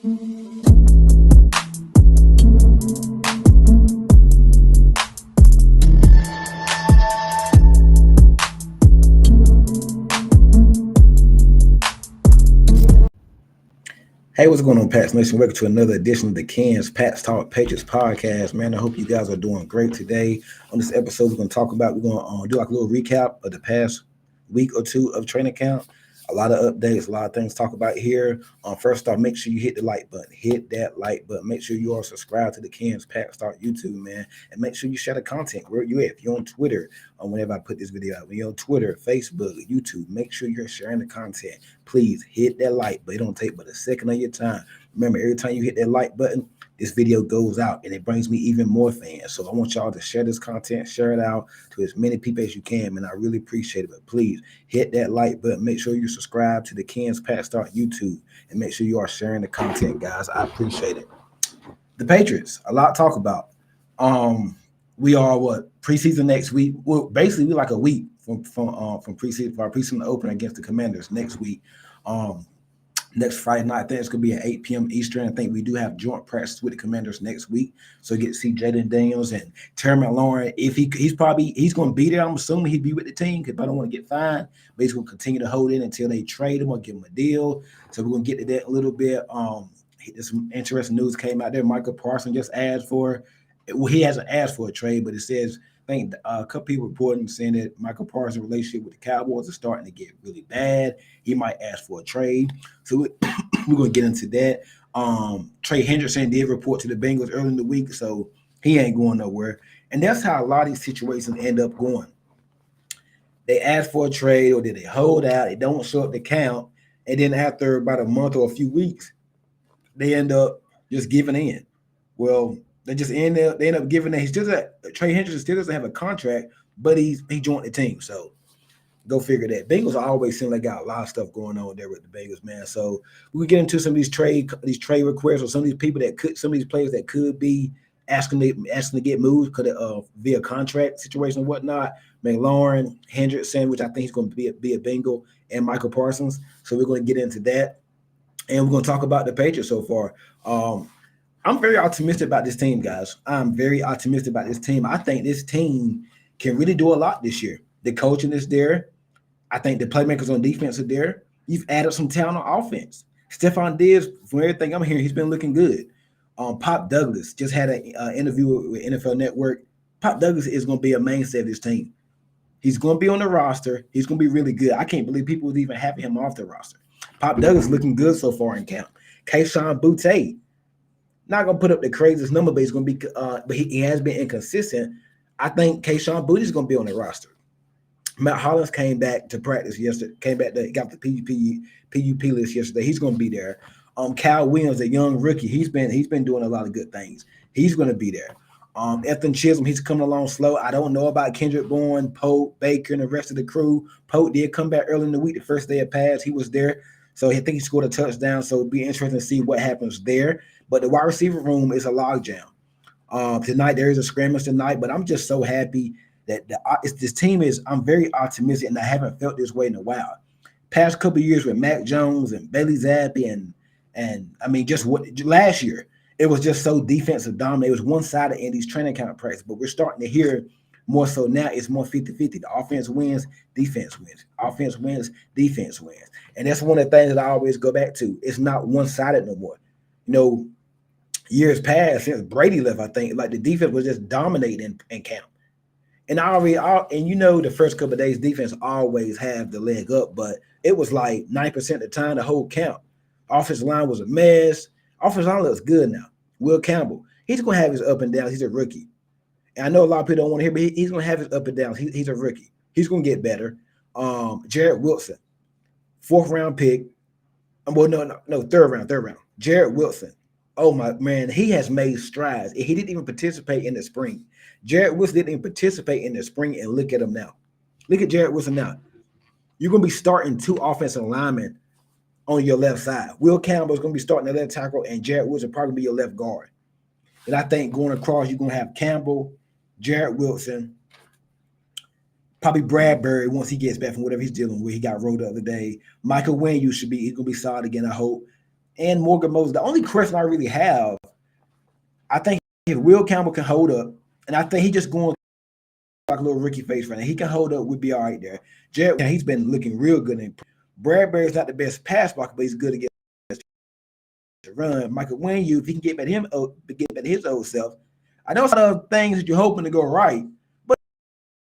Hey, what's going on, Pats Nation? Welcome to another edition of the Ken's Pats Talk Patriots podcast. Man, I hope you guys are doing great today. On this episode, we're going to do like a little recap of the past week or two of training camp. A lot of updates, a lot of things to talk about here. First off, make sure you hit the like button. Hit that like button. Make sure you are subscribed to the Ken's Pats Talk YouTube, man. And make sure you share the content. Where you at? If you're on Twitter, whenever I put this video out, when you're on Twitter, Facebook, YouTube, make sure you're sharing the content. Please hit that like, but it don't take but a second of your time. Remember, every time you hit that like button, this video goes out and it brings me even more fans. So I want y'all to share this content, share it out to as many people as you can, man. I really appreciate it. But please hit that like button. Make sure you subscribe to the Ken's Pat Start YouTube and make sure you are sharing the content, guys. I appreciate it. The Patriots, a lot to talk about. We are preseason next week. Well, basically, we're like a week from preseason for our preseason opener against the Commanders next week. Next Friday night, I think it's gonna be at 8 p.m. Eastern. I think we do have joint practice with the Commanders next week, so you get to see Jaden Daniels and Terry McLaurin. If he's gonna be there, I'm assuming he'd be with the team because I don't want to get fined. But he's gonna continue to hold in until they trade him or give him a deal. So we're gonna get to that a little bit. There's some interesting news came out there. Michael Parsons just asked for. Well, he hasn't asked for a trade, but it says. I think a couple people reporting saying that Michael Parsons' relationship with the Cowboys is starting to get really bad. He might ask for a trade. So we're going to get into that. Trey Hendrickson did report to the Bengals early in the week, so he ain't going nowhere. And that's how a lot of these situations end up going. They ask for a trade or did they hold out? They don't show up to count. And then after about a month or a few weeks, they end up just giving in. Well, they end up giving that. Trey Hendrickson still doesn't have a contract, but he joined the team. So go figure that. Bengals always seem like got a lot of stuff going on there with the Bengals, man. So we can get into some of these trade requests or some of these players that could be asking to get moved via contract situation and whatnot. McLaurin, Hendrickson, which I think he's going to be a Bengal, and Michael Parsons. So we're going to get into that, and we're going to talk about the Patriots so far. I'm very optimistic about this team, guys. I'm very optimistic about this team. I think this team can really do a lot this year. The coaching is there. I think the playmakers on defense are there. You've added some talent on offense. Stephon Diggs, from everything I'm hearing, he's been looking good. Pop Douglas just had an interview with NFL Network. Pop Douglas is going to be a mainstay of this team. He's going to be on the roster. He's going to be really good. I can't believe people was even having him off the roster. Pop Douglas looking good so far in camp. Kayshon Boutte, not gonna put up the craziest number, but he's gonna be. But he has been inconsistent. I think Kayshon Boutte is gonna be on the roster. Matt Hollins came back to practice yesterday. Got the PUP list yesterday. He's gonna be there. Cal Williams, a young rookie, he's been doing a lot of good things. He's gonna be there. Ethan Chisholm, he's coming along slow. I don't know about Kendrick Bourne, Pope, Baker, and the rest of the crew. Pope did come back early in the week. The first day of pass, he was there. So I think he scored a touchdown. So it'd be interesting to see what happens there. But the wide receiver room is a logjam. Tonight there is a scrimmage tonight, but I'm just so happy that this team is. I'm very optimistic, and I haven't felt this way in a while. Past couple of years with Mac Jones and Bailey Zappi, and I mean just last year it was just so defensive dominant. It was one-sided in these training camp practice, but we're starting to hear more so now. It's more 50-50. The offense wins, defense wins. Offense wins, defense wins. And that's one of the things that I always go back to. It's not one-sided no more. Years past since Brady left, I think like the defense was just dominating in camp. And the first couple of days defense always have the leg up, but it was like 9% of the time the whole camp. Offensive line was a mess. Offensive line looks good now. Will Campbell, he's gonna have his up and downs. He's a rookie. And I know a lot of people don't want to hear, but he's gonna have his up and downs. He's a rookie. He's gonna get better. Jared Wilson, 4th round pick. Third round. Jared Wilson. Oh my man, he has made strides. He didn't even participate in the spring. Jared Wilson didn't even participate in the spring, and look at him now. Look at Jared Wilson now. You're gonna be starting 2 offensive linemen on your left side. Will Campbell's gonna be starting the left tackle, and Jared Wilson probably be your left guard. And I think going across, you're gonna have Campbell, Jared Wilson, probably Bradbury once he gets back from whatever he's dealing with. He got rolled the other day. Michael Wynn, he's gonna be solid again, I hope. and Morgan Moses. The only question I really have, I think if Will Campbell can hold up, and I think he just going like a little rookie face right now. He can hold up, we'll be all right there. Jared, he's been looking real good. Bradbury's not the best pass blocker, but he's good against the run. Michael Wynn, if he can get back to his old self. I know some of the things that you're hoping to go right, but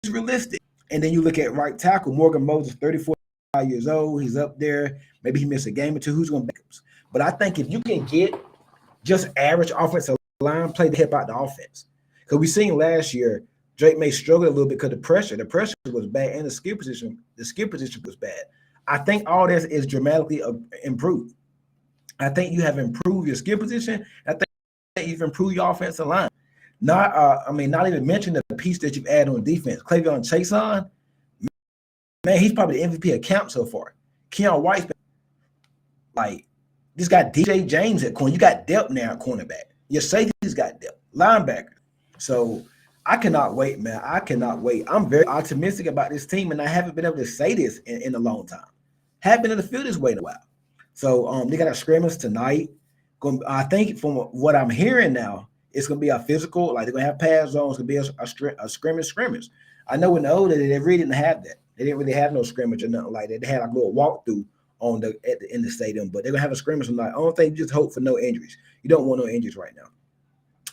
it's realistic. And then you look at right tackle, Morgan Moses, 34 years old. He's up there. Maybe he missed a game or two. Who's going to back him? But I think if you can get just average offensive line play to help out the offense, because we seen last year Drake Maye struggled a little bit because the pressure was bad, and the skill position was bad. I think all this is dramatically improved. I think you have improved your skill position. I think you've improved your offensive line. Not even mention the piece that you've added on defense. Cleveland Chason, man, he's probably the MVP of camp so far. Keon White's been like, this got DJ James at corner. You got depth now at cornerback. Your safety's got depth. Linebacker. So I cannot wait, man. I cannot wait. I'm very optimistic about this team, and I haven't been able to say this in a long time. Haven't been able to feel this way in a while. So they got a scrimmage tonight. I think from what I'm hearing now, it's going to be a physical, like they're going to have pass zones. It's going to be a scrimmage. I know in the old days, they really didn't have that. They didn't really have no scrimmage or nothing like that. They had like a little walkthrough in the stadium, but they're going to have a scrimmage tonight. I don't think just hope for no injuries. You don't want no injuries right now.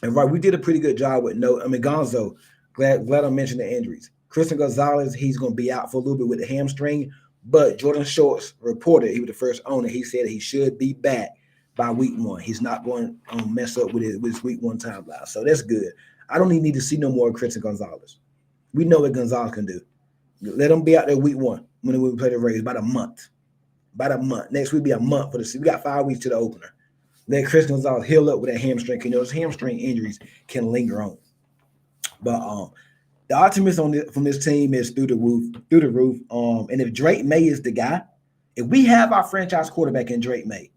And right, we did a pretty good job with Gonzo. Glad I mentioned the injuries. Christian Gonzalez, he's going to be out for a little bit with the hamstring, but Jordan Shorts reported, he was the first owner, he said he should be back by week 1. He's not going to mess up with his week 1 timeline. So that's good. I don't even need to see no more Christian Gonzalez. We know what Gonzalez can do. Let him be out there week 1 when we play the Rays, about a month. Next week be a month for the season. We got 5 weeks to the opener. Let Christian Gonzalez heal up with that hamstring. You know, those hamstring injuries can linger on. But the optimism from this team is through the roof. And if Drake Maye is the guy, if we have our franchise quarterback in Drake Maye,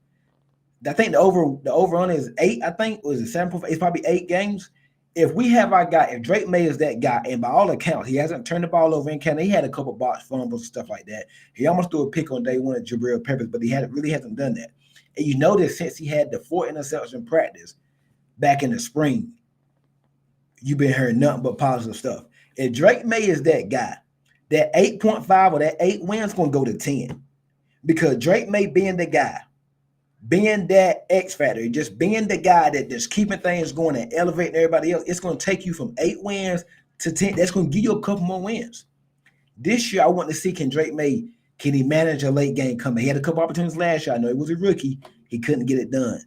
I think the over on is 8. I think was it 7. It's probably 8 games. If we have our guy, if Drake Maye is that guy, and by all accounts, he hasn't turned the ball over in Canada. He had a couple box fumbles and stuff like that. He almost threw a pick on day 1 at Jabril Peppers, but he really hasn't done that. And you notice since he had the 4 interception practice back in the spring, you've been hearing nothing but positive stuff. If Drake Maye is that guy, that 8.5 or that 8 wins going to go to 10. Because Drake Maye being the guy, being that X factor, just being the guy that just keeping things going and elevating everybody else, it's going to take you from 8 wins to 10. That's going to give you a couple more wins. This year, I want to see can Drake Maye, can he manage a late game coming? He had a couple opportunities last year. I know he was a rookie. He couldn't get it done.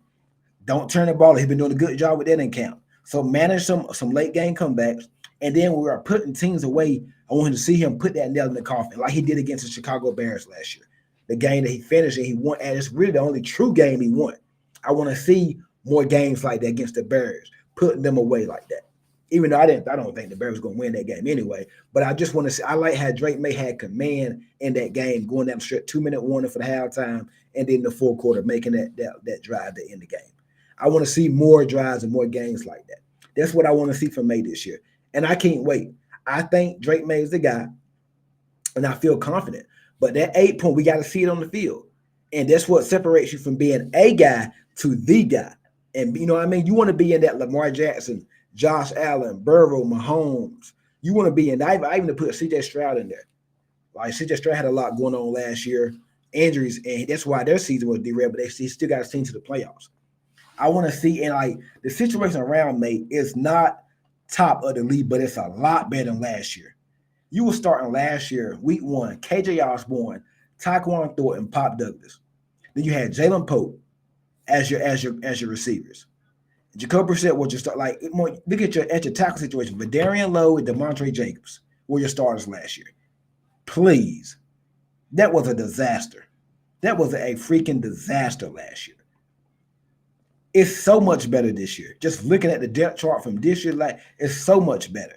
Don't turn the ball. He's been doing a good job with that in camp. So manage some late game comebacks. And then when we are putting teams away, I want to see him put that nail in the coffin like he did against the Chicago Bears last year. The game that he finished and he won, and it's really the only true game he won. I want to see more games like that against the Bears, putting them away like that. Even though I don't think the Bears were going to win that game anyway. But I just want to see. I like how Drake Maye had command in that game, going down the stretch, 2-minute warning for the halftime, and then the fourth quarter making that drive to end the game. I want to see more drives and more games like that. That's what I want to see from Maye this year, and I can't wait. I think Drake Maye is the guy, and I feel confident. But that 8 point, we got to see it on the field. And that's what separates you from being a guy to the guy. And you know what I mean? You want to be in that Lamar Jackson, Josh Allen, Burrow, Mahomes. You want to be in. I even put C.J. Stroud in there. Like C.J. Stroud had a lot going on last year, injuries, and that's why their season was derailed. But they still got a team to the playoffs. I want to see, and like the situation around Maye is not top of the league, but it's a lot better than last year. You were starting last year, week 1, KJ Osborne, Tyquan Thornton, Pop Douglas. Then you had Jalen Pope as your receivers. Jacoby Brissett was your start. Like, look at your tackle situation. Vidarian Lowe and DeMontre Jacobs were your starters last year. Please, that was a disaster. That was a freaking disaster last year. It's so much better this year. Just looking at the depth chart from this year, like it's so much better.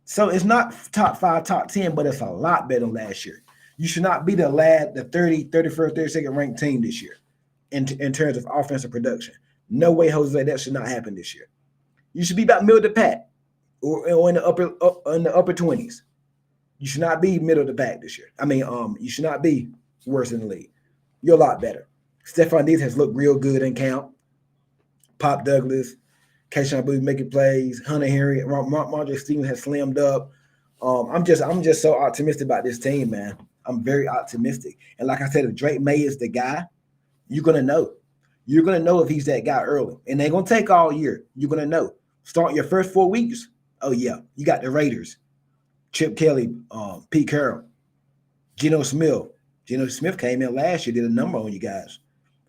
So it's not top 5, top 10, but it's a lot better than last year. You should not be the 30, 31st, 32nd ranked team this year in terms of offensive production. No way, Jose, that should not happen this year. You should be about middle of the pack or in the upper 20s. You should not be middle of the pack this year. I mean, you should not be worse in the league. You're a lot better. Stephon Diggs has looked real good in camp. Pop Douglas, Kayshawn Booth making plays. Hunter Henry, Marjorie Stevens has slammed up. I'm just so optimistic about this team, man. I'm very optimistic. And like I said, if Drake Maye is the guy, you're gonna know. You're gonna know if he's that guy early. And they're gonna take all year. You're gonna know. Start your first 4 weeks. Oh yeah, you got the Raiders, Chip Kelly, Pete Carroll, Geno Smith. Geno Smith came in last year, did a number on you guys.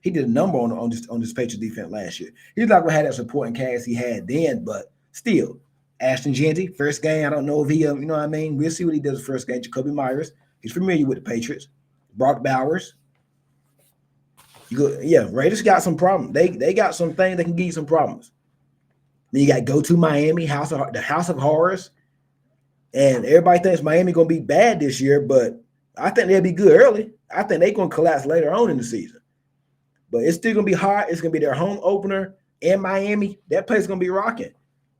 He did a number on this Patriots defense last year. He's not gonna have that supporting cast he had then, but still, Ashton Jeanty, first game. I don't know if he, you know what I mean. We'll see what he does first game. Jacoby Myers, he's familiar with the Patriots. Brock Bowers. You go, yeah. Raiders got some problems. They got some things that can give you some problems. Then you got go to Miami, the House of Horrors, and everybody thinks Miami gonna be bad this year, but I think they'll be good early. I think they're gonna collapse later on in the season. But it's still gonna be hard. It's gonna be their home opener in Miami. That place is gonna be rocking.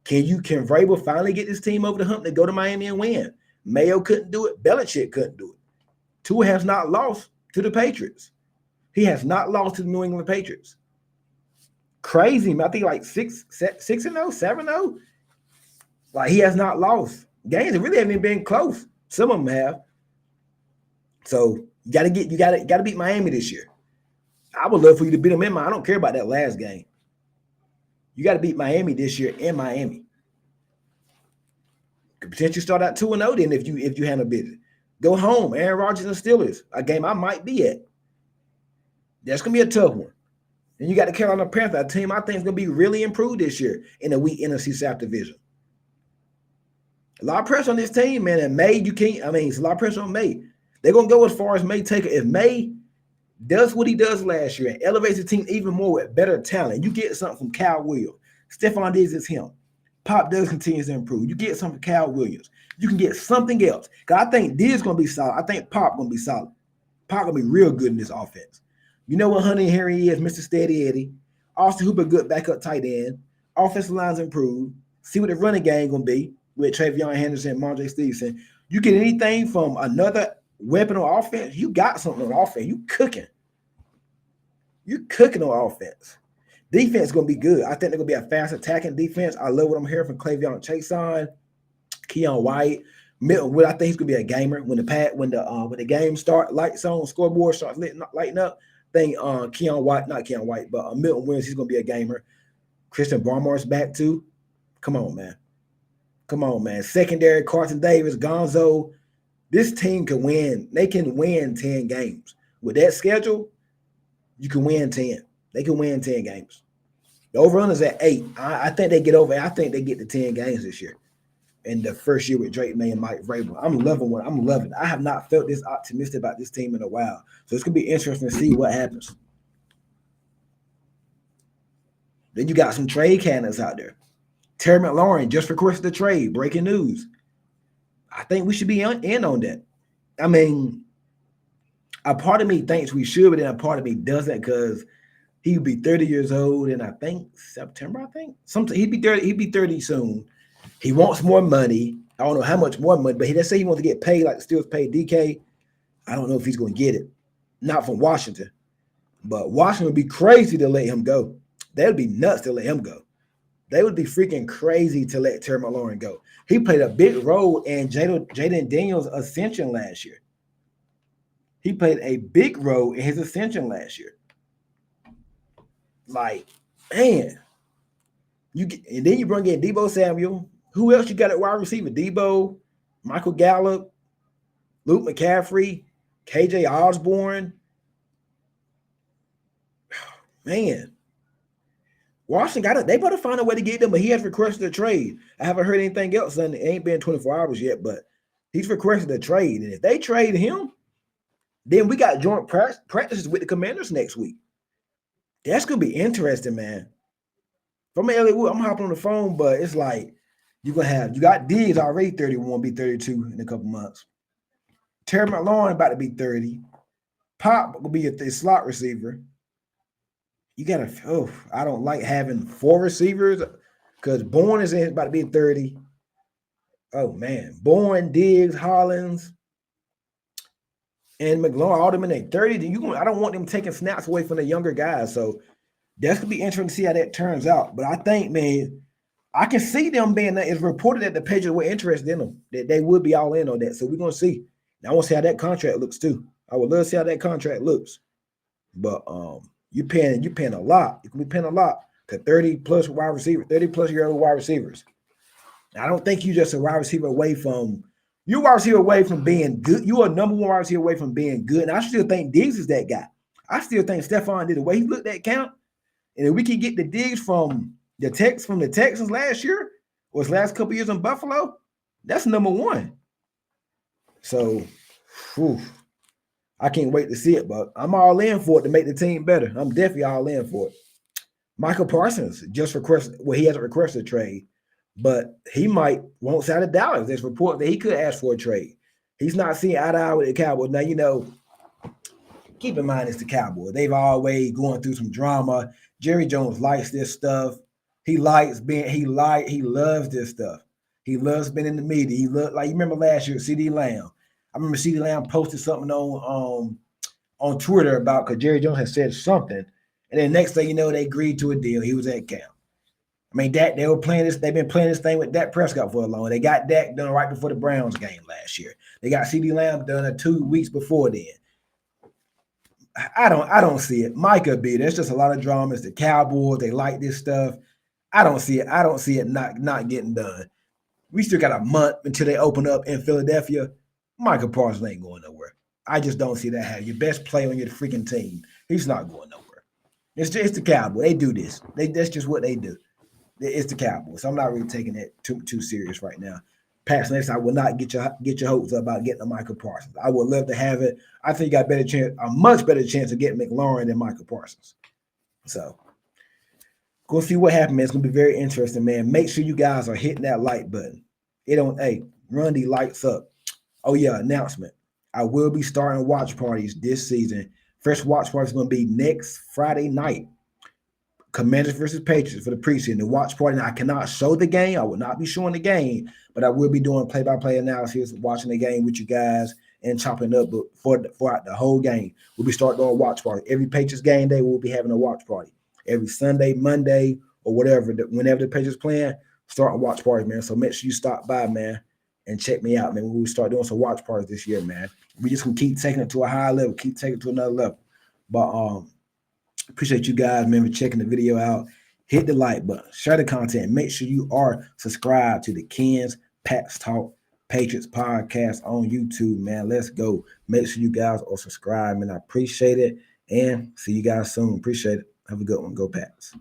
Can Vrabel finally get this team over the hump to go to Miami and win? Mayo couldn't do it. Belichick couldn't do it. Tua has not lost to the Patriots. He has not lost to the New England Patriots. Crazy, man. I think like 6-0, 7-0. Like he has not lost. Games that really haven't even been close. Some of them have. So you gotta beat Miami this year. I would love for you to beat them in Miami. I don't care about that last game. You got to beat Miami this year in Miami. Could potentially start out 2-0 then if you handle business. Go home, Aaron Rodgers and Steelers, a game I might be at. That's gonna be a tough one. Then you got the Carolina Panthers, a team I think is gonna be really improved this year in the weak NFC South division. A lot of pressure on this team, man. And May, it's a lot of pressure on May. They're gonna go as far as May take it. If May does what he does last year and elevates the team even more with better talent, you get something from Cal Williams. Stephon Diggs is him. Pop Douglas continues to improve. You get something from Cal Williams. You can get something else. Because I think Diggs is going to be solid. I think Pop going to be solid. Pop going to be real good in this offense. You know what Hunter Henry is, Mr. Steady Eddie. Austin Hooper, good backup tight end. Offensive lines improved. See what the running game going to be with Travion Henderson and Marjorie Stevenson. You get anything from another weapon on offense, you got something on offense. You cooking. You're cooking on offense. Defense is going to be good. I think they're going to be a fast attacking defense. I love what I'm hearing from Clavion Chason, Keon White, Milton Wood. I think he's going to be a gamer when the game start, lights on, scoreboard starts lighting up. I think Milton Williams, he's going to be a gamer. Christian Barmore's back too. Come on, man. Secondary, Carson Davis, Gonzo. This team can win. They can win 10 games. With that schedule, you can win 10. They can win 10 games. The over-run is at 8. I think they get over. I think they get to 10 games this year. In the first year with Drake Maye and Mike Vrabel. I'm loving it. I have not felt this optimistic about this team in a while. So it's going to be interesting to see what happens. Then you got some trade candidates out there. Terry McLaurin just requested a trade. Breaking news. I think we should be in on that. I mean, a part of me thinks we should, but then a part of me doesn't because he would be 30 years old in, I think, September, he'd be 30 soon. He wants more money. I don't know how much more money, but let's say he wants to get paid like the Steelers paid DK. I don't know if he's going to get it. Not from Washington. But Washington would be crazy to let him go. They would be nuts to let him go. They would be freaking crazy to let Terry McLaurin go. He played a big role in Jaden Daniels' ascension last year. He played a big role in his ascension last year. Like, man. And then you bring in Deebo Samuel. Who else you got at wide receiver? Deebo, Michael Gallup, Luke McCaffrey, KJ Osborne. Man. Washington they better find a way to get them, but he has requested a trade. I haven't heard anything else, and it ain't been 24 hours yet, but he's requested a trade. And if they trade him, then we got joint practices with the Commanders next week. That's going to be interesting, man. From LA Wood, I'm hopping on the phone, but it's like you got Diggs already 31, be 32 in a couple months. Terry McLaurin about to be 30. Pop will be a slot receiver. You gotta. I don't like having 4 receivers because Bourne is about to be 30. Oh man, Bourne, Diggs, Hollins, and McLaurin, all them in their 30s. I don't want them taking snaps away from the younger guys. So that's gonna be interesting to see how that turns out. But I think, man, I can see them being. It's reported that the Patriots were interested in them. That they would be all in on that. So we're gonna see. Now, I want to see how that contract looks too. I would love to see how that contract looks. But you paying a lot. You can be paying a lot to 30 plus wide receiver, 30 plus year old wide receivers. I don't think you just a wide receiver away from you wide receiver away from being good. You are number one wide receiver away from being good. And I still think Diggs is that guy. I still think Stephon did the way he looked at count. And if we can get the Diggs from the Texans last year, or his last couple years in Buffalo, that's number one. So whew, I can't wait to see it, but I'm all in for it to make the team better. I'm definitely all in for it. Michael Parsons just requested, well, he hasn't requested a trade, but he might want out of Dallas. There's report that he could ask for a trade. He's not seeing eye to eye with the Cowboys. Now, keep in mind it's the Cowboys. They've always going through some drama. Jerry Jones likes this stuff. He loves this stuff. He loves being in the media. He loves, like you remember last year, CD Lamb. I remember CD Lamb posted something on Twitter about because Jerry Jones had said something, and then next thing you know, they agreed to a deal. He was at camp. I mean, Dak, they were playing this. They've been playing this thing with Dak Prescott for a long. They got Dak done right before the Browns game last year. They got CD Lamb done 2 weeks before then. I don't see it. Micah B. There's just a lot of drama. It's the Cowboys. They like this stuff. I don't see it. I don't see it not getting done. We still got a month until they open up in Philadelphia. Michael Parsons ain't going nowhere. I just don't see that happen. Your best player on your freaking team, he's not going nowhere. It's the Cowboys. They do this. That's just what they do. It's the Cowboys. So I'm not really taking it too serious right now. Pat Snakes, I will not get your hopes up about getting a Michael Parsons. I would love to have it. I think you got a much better chance of getting McLaurin than Michael Parsons. So go see what happens, man. It's gonna be very interesting, man. Make sure you guys are hitting that like button. Run the lights up. Oh yeah, announcement. I will be starting watch parties this season. First watch party is gonna be next Friday night. Commanders versus Patriots for the preseason. The watch party. Now, I cannot show the game. I will not be showing the game, but I will be doing play-by-play analysis, watching the game with you guys, and chopping up for the whole game. We'll be starting doing a watch party. Every Patriots game day, we'll be having a watch party. Every Sunday, Monday, or whatever, whenever the Patriots playing, start a watch party, man. So make sure you stop by, man, and check me out, man. We'll start doing some watch parties this year, man. We just gonna keep taking it to a higher level, keep taking it to another level. But appreciate you guys, man, for checking the video out. Hit the like button, share the content. Make sure you are subscribed to the Ken's Pats Talk Patriots podcast on YouTube, man. Let's go. Make sure you guys are subscribed, man. I appreciate it. And see you guys soon. Appreciate it. Have a good one. Go Pats.